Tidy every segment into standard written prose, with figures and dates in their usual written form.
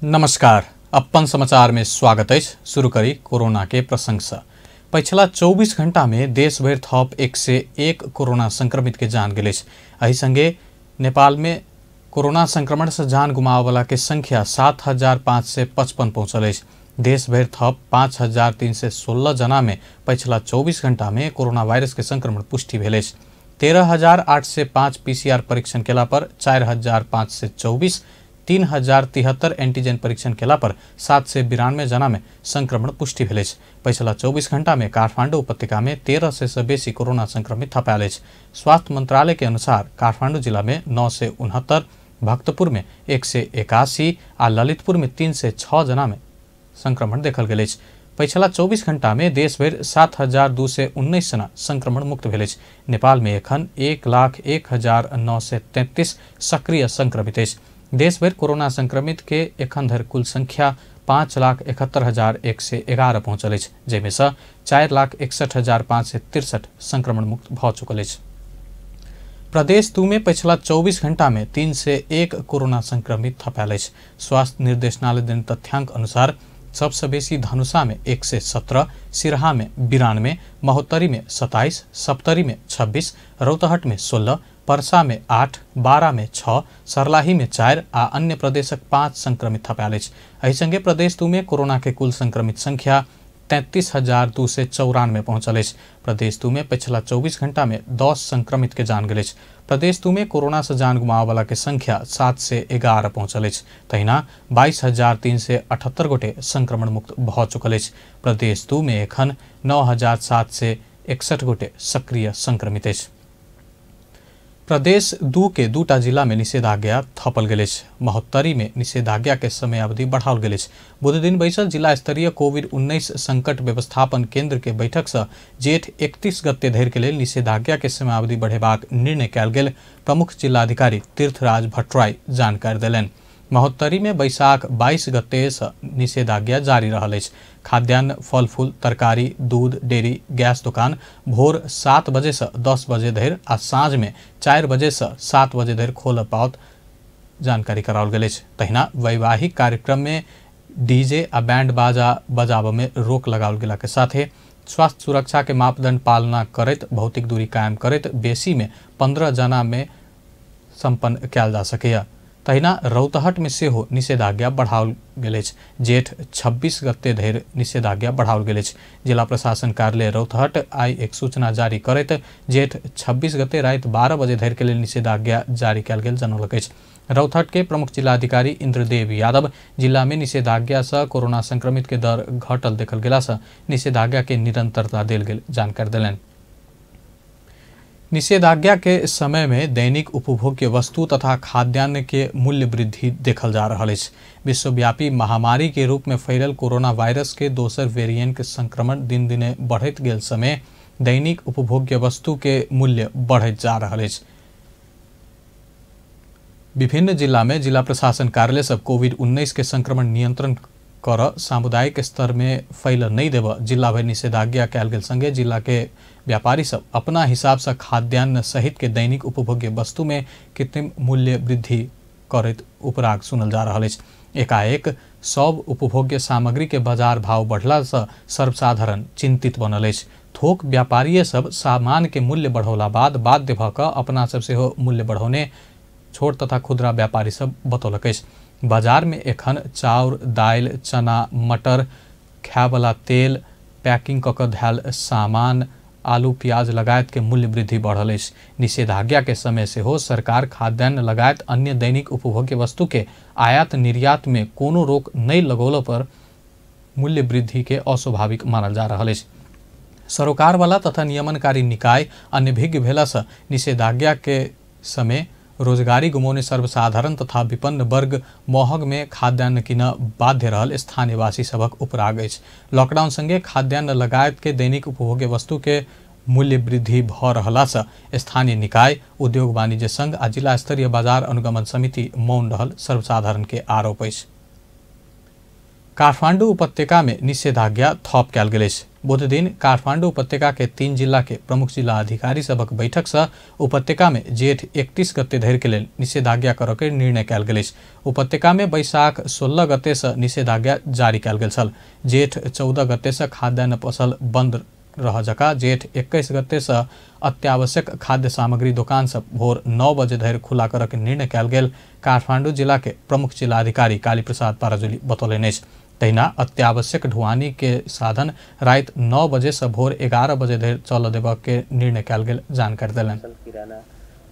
नमस्कार। अपन समाचार में स्वागत है। शुरू करी कोरोना के प्रसंग से। पिछला 24 घंटा में देश भर थप 101 कोरोना संक्रमित के जान गए। एही संगे नेपाल में कोरोना संक्रमण से जान गुमावे वाला के संख्या 7,555 पहुंचल। देश भर थप 5,316 जना में पिछला 24 घंटा में कोरोना वायरस के संक्रमण पुष्टि भेल। 13,805 पीसीआर परीक्षण केला पर 4,524, 3,073 एंटीजन परीक्षण केला पर 792 जना में संक्रमण पुष्टि भेल। पिछला 24 घंटा में काठमाडौँ उपत्यका में 1300 से बेसी कोरोना संक्रमित थपायल। स्वास्थ्य मंत्रालय के अनुसार काठमाडौँ जिला में 969, भक्तपुर में 181 आ ललितपुर में 306 जना में संक्रमण देखल गेल। पिछला 24 घंटा में देश भर 7,219 जना संक्रमण मुक्त भेल। नेपाल में एखन 1,01,933 सक्रिय संक्रमित है। देश भर कोरोना संक्रमित के एखन धरि कुल संख्या 5,71,111 पहुंचल है, जेमे से 4,61,563 संक्रमण मुक्त भ चुकल है। प्रदेश 2 में पिछला 24 घंटा में 301 कोरोना संक्रमित थपायल है। स्वास्थ्य निर्देशनालय देन तथ्यांक अनुसार सबसे बेसी धनुषा में 117, सिरहा में 92, महोत्तरी में 27, सप्तरी में 26, रौतहट में 16, पर्सा में 8, बारा में 6, सर्लाही में 4 आ अन्य प्रदेशक 5 संक्रमित थपायल। एही संगे प्रदेश 2 में कोरोना के कुल संक्रमित संख्या 33,294 पहुंचल। प्रदेश 2 में पिछला 24 घंटा में 10 संक्रमित के जान गए। प्रदेश 2 में कोरोना से जान गुमावे वाला के संख्या 7 से 11 पहुंचल। तहिना 22,378 गोटे संक्रमण मुक्त भ चुकल। प्रदेश 2 में एखन 9,761 गोटे सक्रिय संक्रमित है। प्रदेश 2 के 2टा जिला में निषेधाज्ञा थपल गेल। महोत्तरी में निषेधाज्ञा के समय अवधि बढ़ाओल गेल। बुध दिन बैसल जिला स्तरीय कोविड-19 संकट व्यवस्थापन केंद्र के बैठक से जेठ 31 गते धरि के लिए निषेधाज्ञा के समय अवधि बढ़ेबाक निर्णय कयल गेल। प्रमुख जिलाधिकारी तीर्थराज भट्टराई जानकारी देलनि। महोत्तरी में बैसाख 22 गते से निषेधाज्ञा जारी रहल अछि। खाद्यान्न, फल फूल, तरकारी, दूध, डेयरी, गैस दुकान भोर 7 बजे से 10 बजे धरि आ साँझ में 4 बजे से 7 बजे धरि खोल पाओत जानकारी कराओल गेल अछि। तहिना वैवाहिक कार्यक्रम में डीजे आ बैंड बाजा बजाबे में रोक लगाओल गेला के साथे स्वास्थ्य सुरक्षा के मापदंड पालना करैत भौतिक दूरी कायम करैत बेसी में 15 जना में संपन्न कयल जा सकैया। तहिना रौतहट में सेहो निषेधाज्ञा बढ़ाओल गेल अछि। जेठ 26 गते धरि निषेधाज्ञा बढ़ाओल गेल अछि। जिला प्रशासन कार्यालय रौतहट आई एक सूचना जारी करैत जेठ 26 गते रात 12 बजे धरि के लिए निषेधाज्ञा जारी कयल गेल जनौलक अछि। रौतहट के प्रमुख जिलाधिकारी इंद्रदेव यादव जिला में निषेधाज्ञा से कोरोना संक्रमित के दर घटल देखल गेला से निषेधाज्ञा के निरंतरता देल गेल जानकारी देलनि। निषेधाज्ञा के समय में दैनिक उपभोग्य वस्तु तथा खाद्यान्न के मूल्य वृद्धि देखल जा रहा है। विश्वव्यापी महामारी के रूप में फैलल कोरोना वायरस के दोसर वेरिएंट के संक्रमण दिन दिने बढ़त गेल समय दैनिक उपभोग्य वस्तु के मूल्य बढ़त जा रहा है। विभिन्न जिला में जिला प्रशासन कार्यालय सब कोविड-19 के संक्रमण नियंत्रण कर सामुदायिक स्तर में फैल नहीं देव जिला भर निषेधाज्ञा कयल गेल संगे जिला के व्यापारी सब अपना हिसाब से खाद्यान्न सहित के दैनिक उपभोग्य वस्तु में कृत्रिम मूल्य वृद्धि करैत उपराग सुनल जा रहा है। एकाएक सब उपभोग्य सामग्री के बाजार भाव बढ़ला से सर्वसाधारण चिंतित बनल है। थोक व्यापारी सब सामान के मूल्य बढ़ौला बाद बाध्य भ क अपना सब सेहो मूल्य बढ़ौने छोट तथा खुदरा व्यापारी सब बतौलक। बाजार में एखन चाउर, दाल, चना, मटर, खाय वाला तेल, पैकिंग क के धैल सामान, आलू, प्याज लगायत के मूल्य वृद्धि बढ़ल है। निषेधाज्ञा के समय से हो सरकार खाद्यान्न लगायत अन्य दैनिक उपभोग्य वस्तु के आयात निर्यात में कोनो रोक नहीं लगौला पर मूल्य वृद्धि के अस्वाभाविक मानल जा रहा है। सरोकार वाला तथा नियमनकारी निकाय अनभिज्ञ भेला से निषेधाज्ञा के समय रोजगारी गुमौने सर्वसाधारण तथा विपन्न वर्ग महग में खाद्यान्न किन बाध्य रहल स्थानीय वासी सबक उपराग अछि। लॉकडाउन संगे खाद्यान्न लगायत के दैनिक उपभोग्य वस्तु के मूल्य वृद्धि भ रहला से स्थानीय निकाय, उद्योग वाणिज्य संघ आ जिला स्तरीय बाजार अनुगमन समिति मौन रहल सर्वसाधारण के आरोप अछि। काठमाडौँ उपत्यका में निषेधाज्ञा थप कयल गेल अछि। बुध दिन काठमाडौँ उपत्यका के 3 जिला के प्रमुख जिला अधिकारी सबक बैठक से उपत्यका में जेठ 31 गते धरि के लेल निषेधाज्ञा करऽ के निर्णय कयल गेल अछि। उपत्यका में बैसाख 16 गते से निषेधाज्ञा जारी कयल गेल छल। जेठ 14 गते से खाद्यान्न पसल बंद रह जका जेठ 21 गते से अत्यावश्यक खाद्य सामग्री दुकान सब भोर 9 बजे धरि खुला करऽ के निर्णय कयल गेल काठमाडौँ जिला के प्रमुख जिलाधिकारी कालीप्रसाद पाराजुली बतौलनि अछि। तहिना अत्यावश्यक ढुवानी के साधन रात 9 बजे से भोर 11 बजे धरि चल देबऽ के निर्णय कयल गेल जानकारी देलनि। किराना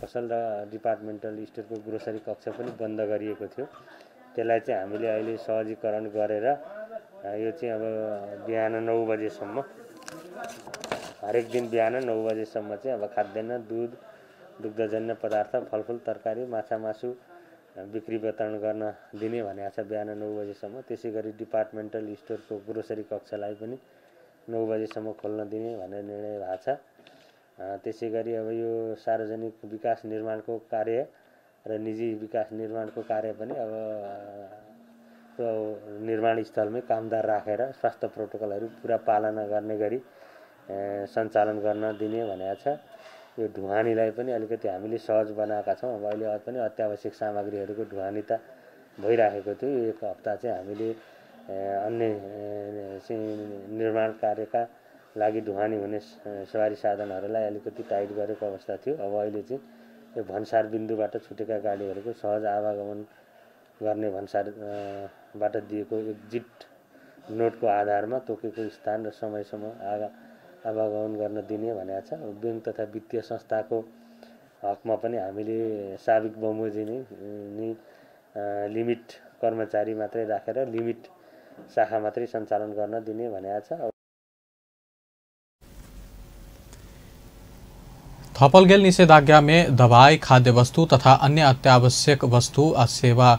पसल र डिपार्टमेन्टल स्टोरको ग्रोसरी कक्ष पनि बन्द गरिएको थियो। त्यसलाई चाहिँ हामीले अहिले सहजीकरण गरेर यो चाहिँ अब बिहान 9 बजेसम्म हरेक दिन बिहान 9 बजेसम्म चाहिँ अब खाद्यान्न, दूध, दुग्धजन्य पदार्थ, फलफुल, तरकारी, माछा मासु बिक्री वितरण गर्न दिने भनेको छ बिहान 9 बजेसम्म। त्यसै गरी डिपार्टमेन्टल स्टोरको ग्रोसरी कक्षलाई पनि 9 बजेसम्म खोल्न दिने भनेर निर्णय भएको छ। त्यसै गरी अब यो सार्वजनिक विकास निर्माणको कार्य र निजी विकास निर्माणको कार्य पनि अब निर्माण स्थलमै कामदार राखेर स्वास्थ्य प्रोटोकलहरू पुरा पालना गर्ने गरी सञ्चालन गर्न दिने भनेको छ। यो ढुवानीलाई पनि अलिकति हामीले सहज बनाएका छौँ। अब अहिले पनि अत्यावश्यक सामग्रीहरूको ढुवानी त भइराखेको थियो। यो 1 हप्ता चाहिँ हामीले अन्य निर्माण कार्यका लागि ढुवानी हुने सवारी साधनहरूलाई अलिकति टाइट गरेको अवस्था थियो। अब अहिले चाहिँ यो भन्सार बिन्दुबाट छुटेका गाडीहरूको सहज आवागमन गर्ने भन्सारबाट दिएको एक्जिट नोटको आधारमा तोकेको स्थान र समयसम्म आवागमन गर्न दिने भनेको छ। बैंक तथा वित्तीय संस्थाको हकमा पनि हामीले साविक बमोजिम नै लिमिट कर्मचारी मात्रै राखेर लिमिट शाखा मात्रै सञ्चालन गर्न दिने भनेको छ। थपल गेल निषेधाज्ञा में दवाई, खाद्य वस्तु तथा अन्य अत्यावश्यक वस्तु आ सेवा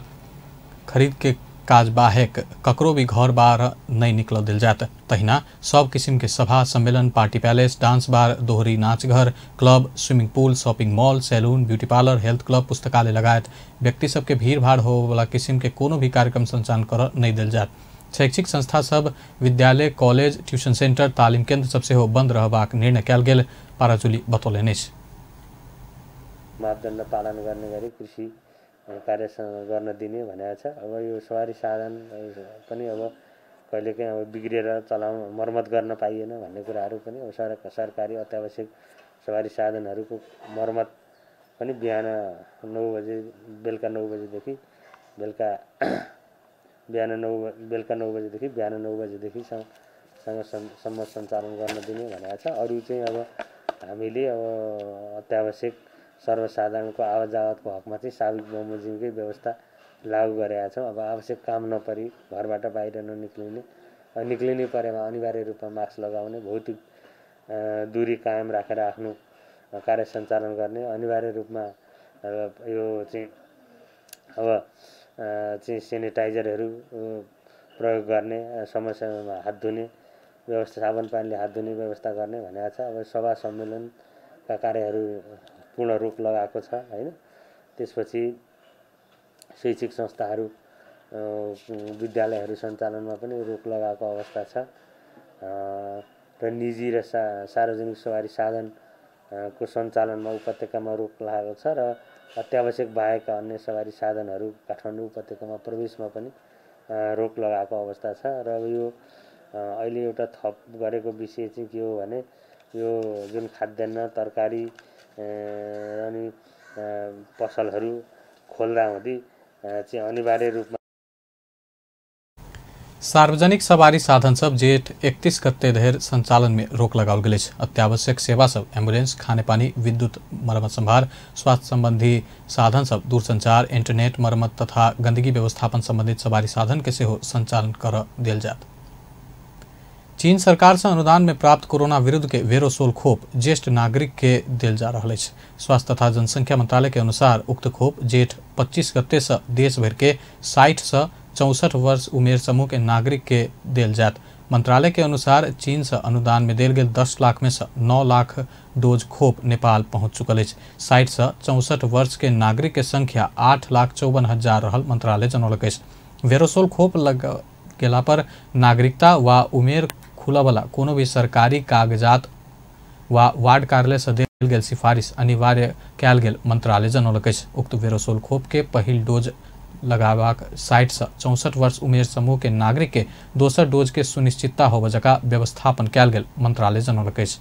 खरीद के काज बाहेक ककरो भी घर बाहर नहीं निकल दिल जात। तहिना सब किस्म के सभा, सम्मेलन, पार्टी पैलेस, डांस बार, दोहरी नाच घर, club, swimming pool, shopping mall, salon, beauty parlour, health club, पुस्तकालय लगायत व्यक्ति सबके भीड़ भाड़ हो वाला किस्म के कोनो भी कार्यक्रम संचालन कर नहीं दिल जात। शैक्षिक संस्था सब, विद्यालय, कॉलेज, ट्यूशन सेंटर, तालीम केन्द्र सबसे हो बंद रहबाक निर्णय कयल गेल पाराजुली बतौलनि अछि। मापदण्ड पालन गर्ने गरी कृषि कार्य गर्न दिने भनेको छ। अब यो सवारी साधन पनि अब कहिलेकाहीँ अब बिग्रिएर चलाउन मर्मत गर्न पाइएन भन्ने कुराहरू पनि अब सरकारी अत्यावश्यक सवारी साधनहरूको मर्मत पनि बिहान 9 बजे बेलुका 9 बजेदेखि बेलुका 9 बजेदेखि सम्म सञ्चालन गर्न दिने भनेको छ। अरू चाहिँ अब हामीले अब अत्यावश्यक सर्वसाधारणको आवाज जावतको हकमा चाहिँ साविक बमोजिमकै व्यवस्था लागू गरेका छौँ। अब आवश्यक काम नपरी घरबाट बाहिर निक्लिने परेमा अनिवार्य रूपमा मास्क लगाउने, भौतिक दूरी कायम राखेर आफ्नो कार्य सञ्चालन गर्ने, अनिवार्य रूपमा यो चाहिँ अब चाहिँ सेनिटाइजरहरू प्रयोग गर्ने, समय समयमा हात धुने व्यवस्था, साबुन पानीले हात धुने व्यवस्था गर्ने भनेको छ। अब सभा सम्मेलनका कार्यहरू पूर्ण रूप लगाएको छ हैन। त्यसपछि शैक्षिक संस्थाहरू, विद्यालयहरू सञ्चालनमा पनि रोक लगाएको अवस्था छ र निजी र सार्वजनिक सवारी साधनको सञ्चालनमा उपत्यकामा रोक लागेको छ र अत्यावश्यक बाहेक अन्य सवारी साधनहरू काठमाडौँ उपत्यकामा प्रवेशमा पनि रोक लगाएको अवस्था छ। र यो अहिले एउटा थप गरेको विषय चाहिँ के हो भने यो जुन खाद्यान्न, तरकारी अनि पसलहरू खोल्दा हुँदै चाहिँ अनिवार्य रूपमा सार्वजनिक सवारी साधन सब जेठ 31 गते धरि संचालन में रोक लगाओल गेल अछि। अत्यावश्यक सेवा सब एम्बुलेंस, खाने पानी, विद्युत मरम्मत संभार, स्वास्थ्य संबंधी साधन सब, दूरसंचार, इंटरनेट मरम्मत तथा गंदगी व्यवस्थापन संबंधित सवारी साधन के सेहो संचालन कर दिल जात। चीन सरकार से अनुदान में प्राप्त कोरोना विरुद्ध के वेरोसोल खोप ज्येष्ठ नागरिक के दिल जा रहा है। स्वास्थ्य तथा जनसंख्या मंत्रालय के अनुसार उक्त खोप जेठ 25 गते से देश भर के 60 से 64 वर्ष उमेर समूह के नागरिक के दिल जात। मंत्रालय के अनुसार चीन से अनुदान में दिल गेल 10 लाख में से 9 लाख डोज खोप नेपाल पहुंच चुकल है। 60 से 64 वर्ष के नागरिक के संख्या 8,54,000 रहल मंत्रालय जनौलक है। वेरोसोल खोप लग गेला पर नागरिकता वा उमेर खुलबला कोनो भी सरकारी कागजात वा वार्ड कार्यालय से देल गेल सिफारिश अनिवार्य कयल गेल मंत्रालय जनौलक अछि। उक्त वेरोसोल खोप के पहिल डोज लगाबाक 60 से 64 वर्ष उमेर समूह के नागरिक के दोसर डोज के सुनिश्चितता होबय जका व्यवस्थापन कयल गेल मंत्रालय जनौलक अछि।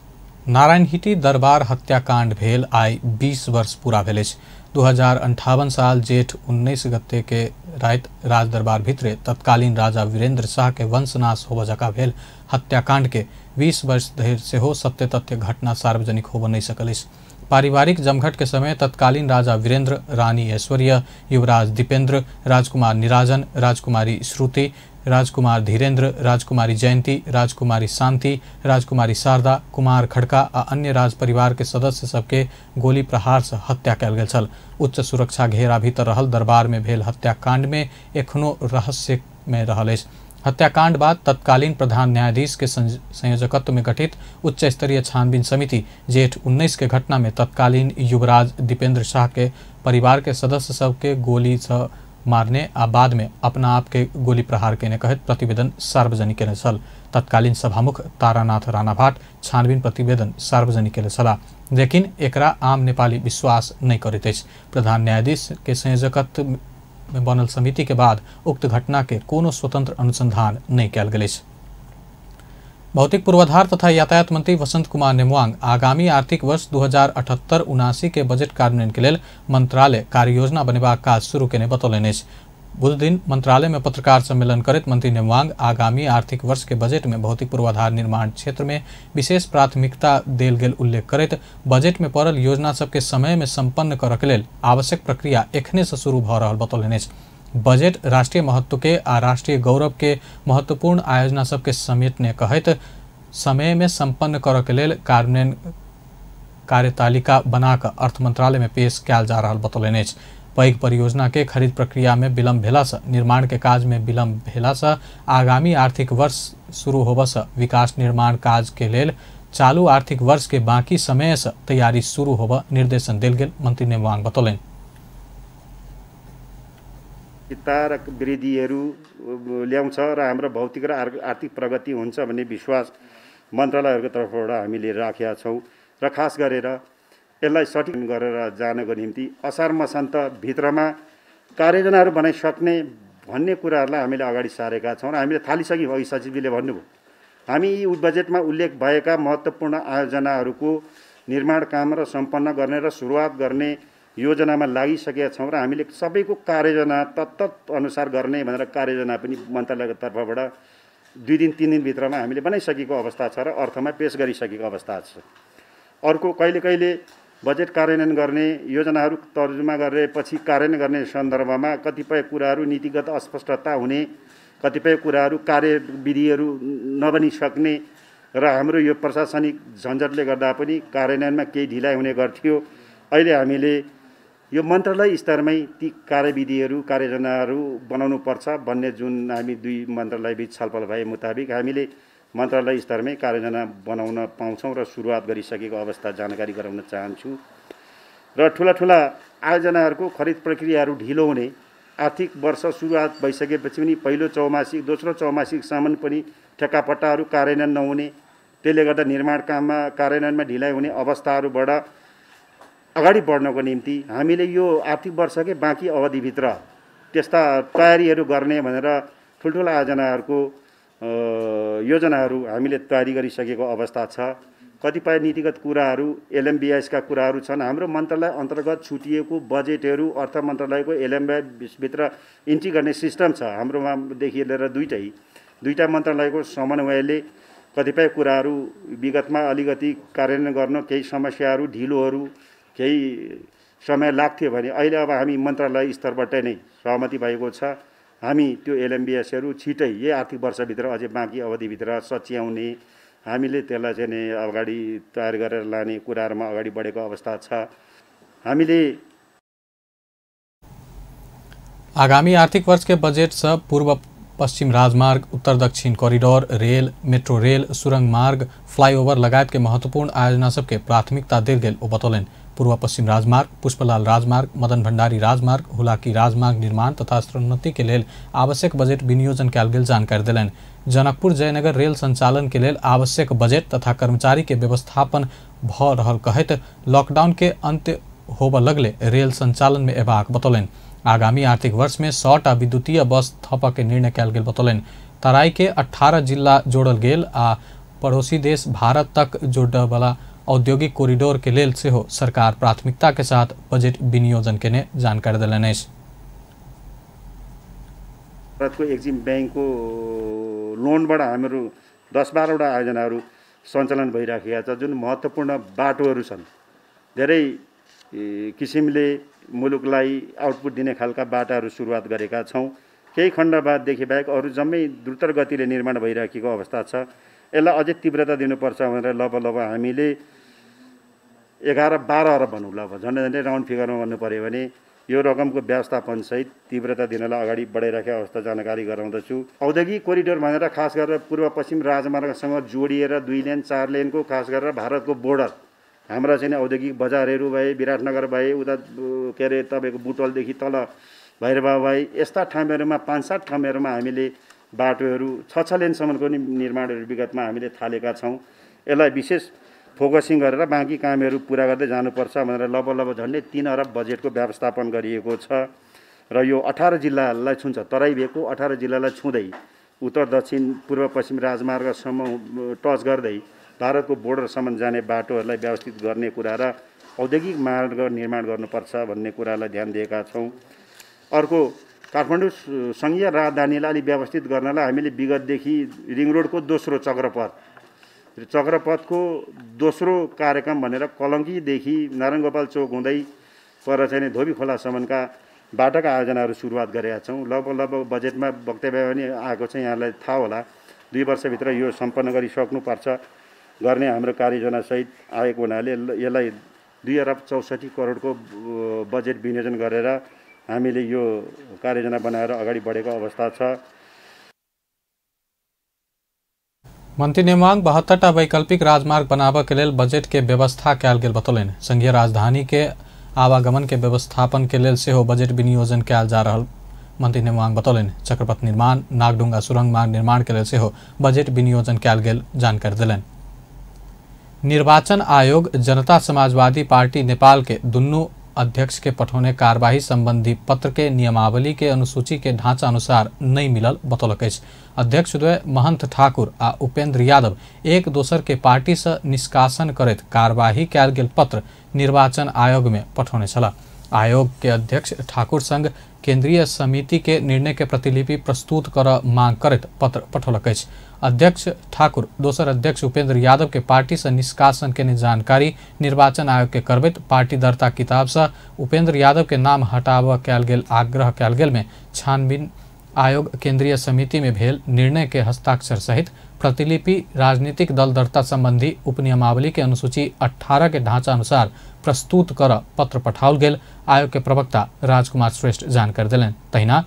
नारायणहिटी दरबार हत्याकांड भेल आइ 20 वर्ष पूरा भेल अछि। 2058 साल जेठ 19 गते के रात राज दरबार भितरे तत्कालीन राजा वीरेंद्र शाह के वंशनाश होबय जका भेल हत्याकांड के 20 वर्ष धरि सेहो सत्य तथ्य घटना सार्वजनिक होबय नहीं सकल अछि। पारिवारिक जमघट के समय तत्कालीन राजा वीरेंद्र, रानी ऐश्वर्या, युवराज दीपेंद्र, राजकुमार निराजन, राजकुमारी श्रुति, राजकुमार धीरेन्द्र, राजकुमारी जयंती, राजकुमारी शांति, राजकुमारी शारदा, कुमार खड़का आ अन्य राज परिवार के सदस्य सबके गोली प्रहार से हत्या कयल गेल छल। उच्च सुरक्षा घेरा भीतर रहल दरबार में भेल हत्याकांड में एखनो रहस्य में रहल अछि। हत्याकांड बाद तत्कालीन प्रधान न्यायाधीश के संयोजकत्व में गठित उच्च स्तरीय छानबीन समिति जेठ 19 के घटना में तत्कालीन युवराज दीपेंद्र शाह के परिवार के सदस्य सबके गोली से मारने आ बाद में अपना आप के गोली प्रहार केने कहत प्रतिवेदन सार्वजनिक केने छल। तत्कालीन सभामुख तारानाथ राणाभाट छानबीन प्रतिवेदन सार्वजनिक केने छलाह, लेकिन एकरा आम नेपाली विश्वास नहीं करैत अछि। प्रधान न्यायाधीश के संयोजकत्व में बनल समिति के बाद उक्त घटना के कोनो स्वतंत्र अनुसंधान नहीं कयल गेल अछि। भौतिक पूर्वाधार तथा यातायात मंत्री वसंत कुमार नेमुआंग आगामी आर्थिक वर्ष 2078-79 के बजट कार्यान्वयन के लेल मंत्रालय कार्ययोजना बनेबाक काज शुरू केने बतौलनि अछि। बुध दिन मंत्रालय में पत्रकार सम्मेलन करैत मंत्री नेमुआंग आगामी आर्थिक वर्ष के बजट में भौतिक पूर्वाधार निर्माण क्षेत्र में विशेष प्राथमिकता देल गेल उल्लेख करैत बजट में पड़ल योजना सबके समय में संपन्न करय के लेल आवश्यक प्रक्रिया एखने से शुरू भ रहल बतौलनि अछि। बजट राष्ट्रीय महत्व के आ राष्ट्रीय गौरव के महत्वपूर्ण आयोजना सबके समेटने कहैत समय में संपन्न करय के लेल कार्यान्वयन कार्यतालिका बनाकर अर्थ मंत्रालय में पेश कयल जा रहल बतौलनि अछि। पैघ परियोजना के खरीद प्रक्रिया में विलम्ब भेला से निर्माण के काज में विलम्ब भेला से आगामी आर्थिक वर्ष शुरू होबय से विकास निर्माण काज के लेल चालू आर्थिक वर्ष के बाकी समय से तैयारी शुरू होबय निर्देशन देल गेल मंत्री नेमुआंग बतौलनि। र वृद्धिहरू ल्याउँछ र हाम्रो भौतिक र आर्थिक प्रगति हुन्छ भन्ने विश्वास मन्त्रालयहरूको तर्फबाट हामीले राखेका छौँ र खास गरेर यसलाई सठिक गरेर जानको निम्ति असार मसान्त भित्रमा कार्ययोजनाहरू बनाइसक्ने भन्ने कुराहरूलाई हामीले अगाडि सारेका छौँ र हामीले थालिसक्यौँ। अघि सचिवले भन्नुभयो हामी यी बजेटमा उल्लेख भएका महत्त्वपूर्ण आयोजनाहरूको निर्माण काम र सम्पन्न गर्ने र सुरुवात गर्ने योजनामा लागिसकेका छौँ र हामीले सबैको कार्ययोजना तत्त अनुसार गर्ने भनेर कार्ययोजना पनि मन्त्रालयको तर्फबाट 2 दिन 3 दिन भित्रमा हामीले बनाइसकेको अवस्था छ र अर्थमा पेश गरिसकेको अवस्था छ। अर्को कहिले बजेट कार्यान्वयन गर्ने योजनाहरू तर्जुमा गरेपछि कार्यान्वयन गर्ने सन्दर्भमा कतिपय कुराहरू नीतिगत अस्पष्टता हुने, कतिपय कुराहरू कार्यविधिहरू नबनिसक्ने र हाम्रो यो प्रशासनिक झन्झटले गर्दा पनि कार्यान्वयनमा केही ढिलाइ हुने गर्थ्यो। अहिले हामीले यो मन्त्रालय स्तरमै ती कार्यविधिहरू कार्ययोजनाहरू बनाउनु पर्छ भन्ने जुन हामी 2 मन्त्रालयबीच छलफल भए मुताबिक हामीले मन्त्रालय स्तरमै कार्ययोजना बनाउन पाउँछौँ र सुरुवात गरिसकेको अवस्था जानकारी गराउन चाहन्छु। र ठुला आयोजनाहरूको खरिद प्रक्रियाहरू ढिलो हुने, आर्थिक वर्ष सुरुवात भइसकेपछि पनि पहिलो चौमासिक दोस्रो चौमासिकसम्म पनि ठेक्कापट्टाहरू कार्यान्वयन नहुने, त्यसले गर्दा निर्माण काममा कार्यान्वयनमा ढिलाइ हुने अवस्थाहरूबाट अगाडि बढ्नको निम्ति हामीले यो आर्थिक वर्षकै बाँकी अवधिभित्र त्यस्ता तयारीहरू गर्ने भनेर ठुल्ठुला आयोजनाहरूको योजनाहरू हामीले तयारी गरिसकेको अवस्था छ। कतिपय नीतिगत कुराहरू LMBS का कुराहरू छन्। हाम्रो मन्त्रालय अन्तर्गत छुटिएको बजेटहरू अर्थ मन्त्रालयको LMBS भित्र इन्ट्री गर्ने सिस्टम छ। हाम्रोमा देखि लिएर दुईटा मन्त्रालयको समन्वयले कतिपय कुराहरू विगतमा अलिकति कार्यान्वयन गर्न केही समस्याहरू ढिलोहरू केही समय लाग्थ्यो भने अहिले अब हामी मन्त्रालय स्तरबाट नै सहमति भएको छ। हामी त्यो LMBSहरू छिटै यही आर्थिक वर्षभित्र अझै बाँकी अवधिभित्र सच्याउने हामीले त्यसलाई चाहिँ अगाडि तयार गरेर लाने कुराहरूमा अगाडि बढेको अवस्था छ। हामीले आगामी आर्थिक वर्ष के बजेट से पूर्व पश्चिम राजमार्ग, उत्तर दक्षिण कॉरिडोर, रेल, मेट्रो रेल, सुरंग मार्ग, फ्लाईओवर लगायत के महत्वपूर्ण आयोजना सबके प्राथमिकता देल गेल ओ बतौलन। पूर्व पश्चिम राजमार्ग, पुष्पलाल राजमार्ग, मदन भण्डारी राजमार्ग, हुलाकी राजमार्ग निर्माण तथा स्तरोन्नति के लेल आवश्यक बजेट विनियोजन कयल गेल जानकारी देलनि। जनकपुर जयनगर रेल संचालन के लेल आवश्यक बजट तथा कर्मचारी के व्यवस्थापन भ रहल कहैत लॉकडाउन के अंत्य होबऽ लगले रेल संचालन में एबाक बतौलनि। आगामी आर्थिक वर्ष में 100टा विद्युतीय बस थपऽ के निर्णय कयल गेल बतौलनि। तराई के 18 जिला जोड़ल गेल आ पड़ोसी देश भारत तक जोड़ऽ वाला औद्योगिक कॉरिडोर के लेल सेहो सरकार प्राथमिकता के साथ बजट विनियोजन केने जानकारी देलनि अछि। भारतको एक्जिम ब्याङ्कको लोनबाट हाम्रो 10-12वटा आयोजनाहरू सञ्चालन भइराखेका छ। जुन महत्त्वपूर्ण बाटोहरू छन्, धेरै किसिमले मुलुकलाई आउटपुट दिने खालका बाटाहरू सुरुवात गरेका छौँ। केही खण्डबाददेखि बाहेक अरू जम्मै द्रुत गतिले निर्माण भइराखेको अवस्था छ। यसलाई अझै तीव्रता दिनुपर्छ भनेर लब हामीले 11-12 अरब भनौँ, झन्डै राउन्ड फिगरमा भन्नु पऱ्यो भने यो रकमको व्यवस्थापनसहित तीव्रता दिनलाई अगाडि बढाइराखेको अवस्था जानकारी गराउँदछु। औद्योगिक कोरिडोर भनेर खास गरेर पूर्व पश्चिम राजमार्गसँग जोडिएर 2 लेन 4 लेनको खास गरेर भारतको बोर्डर हाम्रा चाहिँ औद्योगिक बजारहरू भए, विराटनगर भए, उता के अरे तपाईँको बुटवलदेखि तल भैरवा भए, यस्ता ठाउँहरूमा 5-7 ठाउँहरूमा हामीले बाटोहरू 6 लेनसम्मको नि निर्माणहरू विगतमा हामीले थालेका छौँ। यसलाई विशेष फोकसिङ गरेर बाँकी कामहरू पुरा गर्दै जानुपर्छ भनेर लब झन्डै 3 अरब बजेटको व्यवस्थापन गरिएको छ र यो 18 जिल्लालाई छुन्छ। तराई भेगको 18 जिल्लालाई छुँदै उत्तर दक्षिण पूर्व पश्चिम राजमार्गसम्म टच गर्दै भारतको बोर्डरसम्म जाने बाटोहरूलाई व्यवस्थित गर्ने कुरा र औद्योगिक मार्ग निर्माण गर्नुपर्छ भन्ने कुरालाई ध्यान दिएका छौँ। अर्को, काठमाडौँ सङ्घीय राजधानीलाई अलि व्यवस्थित गर्नलाई हामीले विगतदेखि रिङ रोडको दोस्रो चक्रपथको दोस्रो कार्यक्रम भनेर कलङ्कीदेखि नारायणगोपाल चोक हुँदै पर चाहिँ धोबी खोलासम्मका बाटाका आयोजनाहरू सुरुवात गरेका छौँ। लगभग बजेटमा वक्तव्य पनि आएको छ, यहाँलाई थाहा होला। 2 वर्षभित्र यो सम्पन्न गरिसक्नुपर्छ गर्ने हाम्रो कार्ययोजनासहित आएको हुनाले यसलाई 2 अरब 64 करोडको बजेट विनियोजन गरेर हामीले यो कार्ययोजना बनाएर अगाडि बढेको अवस्था छ। मन्त्री नेमाङ 72टा वैकल्पिक राजमार्ग बनाबऽ के लेल बजट के व्यवस्था कयल गेल बतौलनि। संघीय राजधानी के आवागमन के व्यवस्थापन के लेल सेहो बजट विनियोजन कयल जा रहल मन्त्री नेमाङ बतौलनि। चक्रपथ निर्माण, नागडुङ्गा सुरंग मार्ग निर्माण के लेल सेहो बजट विनियोजन कयल गेल जानकारी देलनि। निर्वाचन आयोग जनता समाजवादी पार्टी नेपाल के दुनू अध्यक्ष के पठौने कार्यवाही संबंधी पत्र के नियमावली के अनुसूची के ढांचा अनुसार नहीं मिलल बतौलक अछि। अध्यक्ष द्वय महंत ठाकुर आ उपेंद्र यादव एक दोसर के पार्टी से निष्कासन करैत कार्यवाही कयल गेल पत्र निर्वाचन आयोग में पठौने छलाह। आयोग के अध्यक्ष ठाकुर संग केंद्रीय समिति के निर्णय के प्रतिलिपि प्रस्तुत कर मांग करैत पत्र पठौलक अछि। अध्यक्ष ठाकुर दोसर अध्यक्ष उपेंद्र यादव के पार्टी से निष्कासन के जानकारी निर्वाचन आयोग के करबैत पार्टी दर्ता किताब से उपेंद्र यादव के नाम हटाव कयल गेल आग्रह कयल गेल में छानबीन आयोग केंद्रीय समिति में भेल निर्णय के हस्ताक्षर सहित प्रतिलिपि राजनीतिक दल दर्ता संबंधी उपनियमावली के अनुसूची 18 के ढांचा अनुसार प्रस्तुत कर पत्र पठाओल गेल आयोग के प्रवक्ता राजकुमार श्रेष्ठ जानकारी दिलनि। तहिना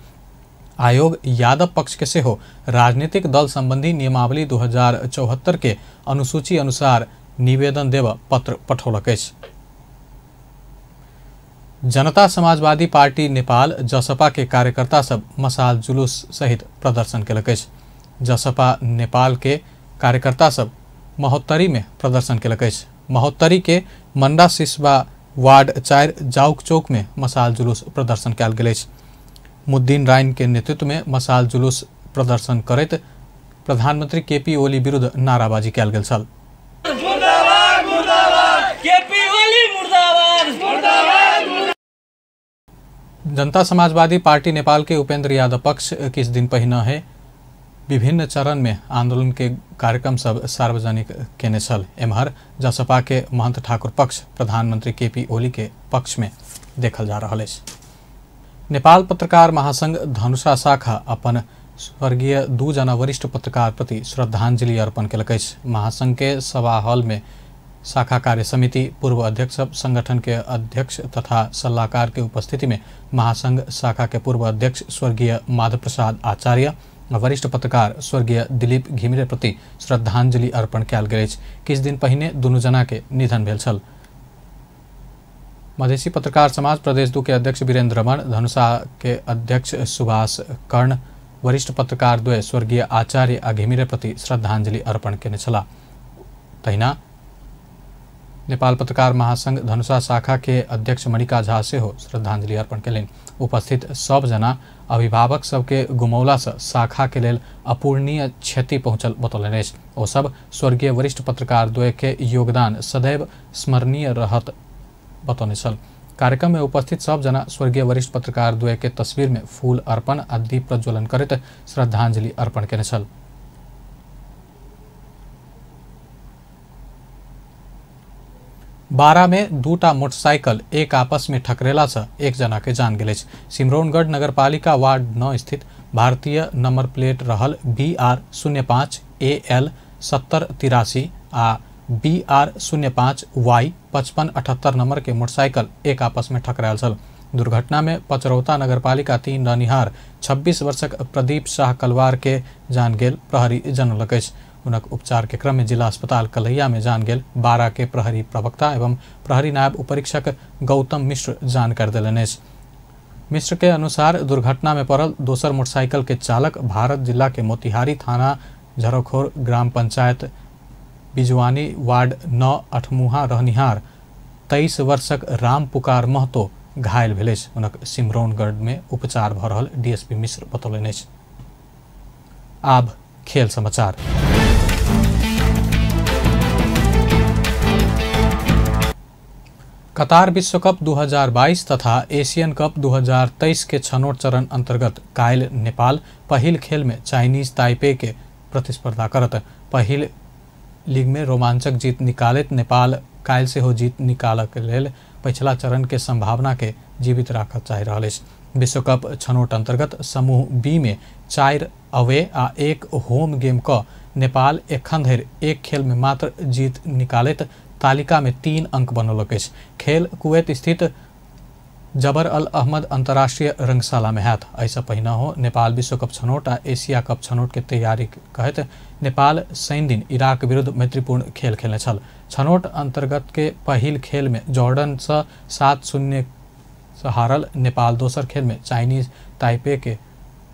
आयोग यादव पक्ष के सेहो राजनीतिक दल संबंधी नियमावली 2074 के अनुसूची अनुसार निवेदन देव पत्र पठौलक अछि। जनता समाजवादी पार्टी नेपाल जसपा के कार्यकर्ता सब मशाल जुलूस सहित प्रदर्शन केलक अछि। जसपा नेपाल के कार्यकर्ता सब महोत्तरी में प्रदर्शन केलक अछि। महोत्तरी के मंडा सिसवा वार्ड 4 जाउक चौक में मशाल जुलूस प्रदर्शन कयल गेल अछि। मुद्दीन राइन के नेतृत्व में मशाल जुलूस प्रदर्शन करैत प्रधानमंत्री केपी ओली विरुद्ध नाराबाजी कयल गेल छल। जनता समाजवादी पार्टी नेपाल के उपेंद्र यादव पक्ष किस दिन पहिने विभिन्न चरण में आंदोलन के कार्यक्रम सब सार्वजनिक केने छल। एम्हर जसपा के महंत ठाकुर पक्ष प्रधानमंत्री केपी ओली के पक्ष में देखल जा रहा है। नेपाल पत्रकार महासंघ धनुषा शाखा अपन स्वर्गीय 2 जना वरिष्ठ पत्रकार प्रति श्रद्धांजलि अर्पण केलक अछि। महासंघ के सभा हॉल में शाखा कार्य समिति, पूर्व अध्यक्ष, संगठन के अध्यक्ष तथा सलाहकार के उपस्थिति में महासंघ शाखा के पूर्व अध्यक्ष स्वर्गीय माधव प्रसाद आचार्य, वरिष्ठ पत्रकार स्वर्गीय दिलीप घिमिरे प्रति श्रद्धांजलि अर्पण कयल गेल अछि। किछ दिन पहिने दुनू जना के निधन भेल छल। मधेसी पत्रकार समाज प्रदेश 2 के अध्यक्ष वीरेंद्र रमण, धनुषा के अध्यक्ष सुभाष कर्ण, वरिष्ठ पत्रकार द्वय स्वर्गीय आचार्य आ घिमिरे प्रति श्रद्धांजलि अर्पण केने छलाह। तहिना नेपाल पत्रकार महासंघ धनुषा शाखा के अध्यक्ष मणिका झा सेहो श्रद्धांजलि अर्पण केलनि। उपस्थित सब जना अभिभावक सबके गुमौला से शाखा के लेल अपूर्णीय क्षति पहुंचल बतौलनि अछि। ओ सब स्वर्गीय वरिष्ठ पत्रकार द्वय के योगदान सदैव स्मरणीय रहत बतौने छल। कार्यक्रम में उपस्थित सब जना स्वर्गीय वरिष्ठ पत्रकार द्वय के तस्वीर में फूल अर्पण आ दीप प्रज्वलन करैत श्रद्धांजलि अर्पण केने छल। बारा में दूटा मोटरसाइकिल एक आपस में ठकरेला से एक जना के जान गेल। सिमरौनगढ़ नगरपालिका वार्ड 9 स्थित भारतीय नंबर प्लेट रहल BR05 AL 7083 आ BR05 Y 5578 नंबर के मोटरसाइकिल एक आपस में टकरायल छल। दुर्घटना में पचरौता नगरपालिका 3 रहनिहार 26 वर्षक प्रदीप शाह कलवार के जान गेल प्रहरी जनौलक अछि। उनक उपचार के क्रम में जिला अस्पताल कलैया में जान गेल। बारा के प्रहरी प्रवक्ता एवं प्रहरी नायब उपरीक्षक गौतम मिश्र जानकारी देलनि अछि। मिश्र के अनुसार दुर्घटना में पड़ल दोसर मोटरसाइकिल के चालक भारत जिला के मोतिहारी थाना झरोखोर ग्राम पंचायत बिजवानी वार्ड 9 अठमुहा रहनिहार 23 वर्षक राम पुकार महतो घायल भेल अछि। उनक सिमरौनगढ़ में उपचार भ रहल डीएसपी मिश्र बतौलनि अछि। आब खेल समाचार। कतार विश्व कप 2022 तथा एशियन कप 2023 के छनौट चरण अंतर्गत कायल नेपाल पहिल खेल में चाइनीज ताइपे के प्रतिस्पर्धा करत। पहिल लीग में रोमांचक जीत निकालत नेपाल कायल से हो जीत निकालक लेल पिछला चरण के संभावना के जीवित राखत चाहि रहल अछि। विश्व कप छनौट अंतर्गत समूह बी में 4 अवे आ 1 होम गेम क नेपाल एखन धरि एक खेल में मात्र जीत निकालत तालिका में 3 अंक बनौलक अछि। खेल कुवैत स्थित जबर अल अहमद अंतर्राष्ट्रीय रंगशाला में हैत। ऐसा पहिना हो नेपाल विश्व कप छनौट आ एशिया कप छनौट के तैयारी कहत नेपाल शनि दिन इराक विरुद्ध मैत्रीपूर्ण खेल खेलने छल। छनौट अंतर्गत के पहिल खेल में जॉर्डन से 7-0 से हारल नेपाल दोसर खेल में चाइनीज ताइपे के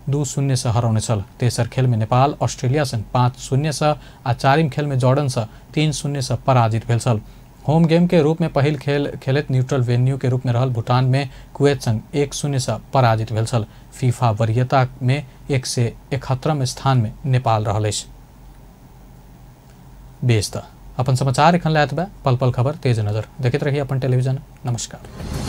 2-0 से हरौने छल। तेसर खेल में नेपाल ऑस्ट्रेलिया से 5-0 से आ चारिम खेल में जॉर्डन से 3-0 से पराजित भेल छल। होम गेम के रूप में पहिल खेल खेलत न्यूट्रल वेन्यू के रूप में रहल भूटान में कुवैत संग 1-0 से पराजित भेल छल। फीफा वरीयता में 171 स्थान में नेपाल रहल अछि। बेस त अपन समाचार एखन लायत बा। पल पल खबर तेज नजर देखते रहिए अपन टेलीविजन। नमस्कार।